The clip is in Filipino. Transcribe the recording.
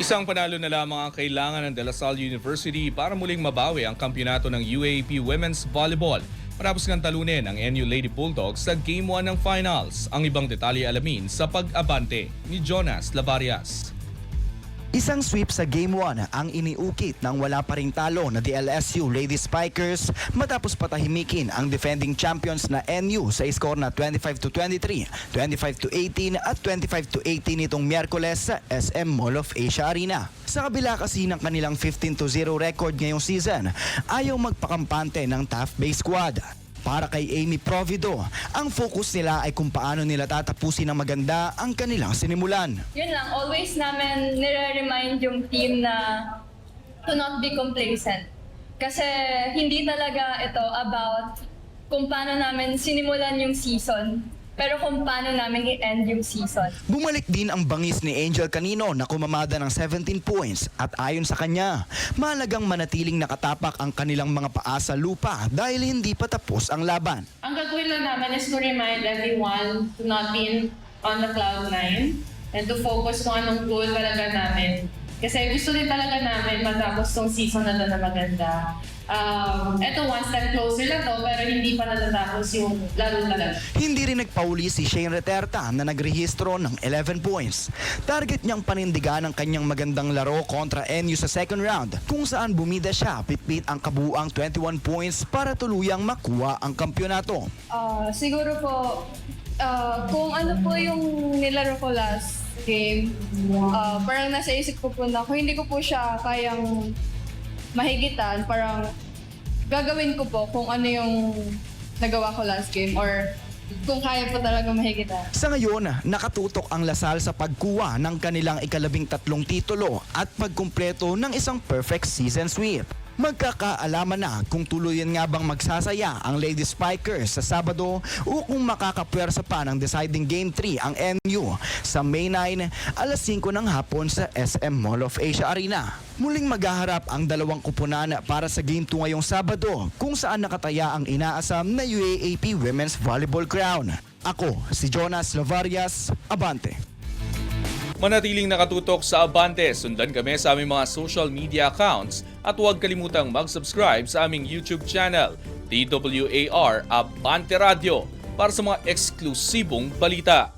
Isang panalo na lamang ang kailangan ng De La Salle University para muling mabawi ang kampyonato ng UAAP Women's Volleyball matapos ng talunin ang NU Lady Bulldogs sa Game 1 ng Finals. Ang ibang detalye alamin sa pag-abante ni Jonas Lavarias. Isang sweep sa Game 1 ang iniukit ng wala pa ring talo na DLSU Lady Spikers matapos patahimikin ang defending champions na NU sa score na 25-23, 25-18 at 25-18 nitong Miyerkules sa SM Mall of Asia Arena. Sa kabila kasi ng kanilang 15-0 record ngayong season, ayaw magpakampante ng Taft Bay squad. Para kay Amy Provido, ang focus nila ay kung paano nila tatapusin ng maganda ang kanilang sinimulan. Yun lang, always namin nire-remind yung team na to not be complacent. Kasi hindi talaga ito about kung paano namin sinimulan yung season, pero kung paano namin i-end yung season. Bumalik din ang bangis ni Angel Canino na kumamada ng 17 points at ayon sa kanya, mahalagang manatiling nakatapak ang kanilang mga paa sa lupa dahil hindi pa tapos ang laban. Ang gagawin lang namin is to remind everyone to not be on the cloud nine and to focus kung anong goal talaga namin. Kasi gusto din talaga namin matapos tong season na to na maganda. Eto, one step closer lang to, pero hindi pa natatapos yung laro talaga. Hindi rin nagpauli si Shane Reterta na nagrehistro ng 11 points. Target niyang panindigan ang kanyang magandang laro kontra NU sa second round kung saan bumida siya pitpit ang kabuuang 21 points para tuluyang makuha ang kampyonato. Siguro po, kung ano po yung nilaro ko last game, parang nasa isip ko po na kung hindi ko po siya kayang mahigitan, parang gagawin ko po kung ano yung nagawa ko last game or kung kaya po talaga mahigitan. Sa ngayon, nakatutok ang Lasal sa pagkuha ng kanilang ika-13 titulo at pagkumpleto ng isang perfect season sweep. Magkakaalaman na kung tuluyan nga bang magsasaya ang Lady Spikers sa Sabado o kung makakapwersa pa ng deciding Game 3 ang NU sa May 9, alas 5 ng hapon sa SM Mall of Asia Arena. Muling maghaharap ang dalawang kupunan para sa Game 2 ngayong Sabado kung saan nakataya ang inaasam na UAAP Women's Volleyball Crown. Ako, si Jonas Lavarias, Abante. Manatiling nakatutok sa Abante, sundan kami sa aming mga social media accounts at huwag kalimutang mag-subscribe sa aming YouTube channel, DWAR Abante Radio, para sa mga eksklusibong balita.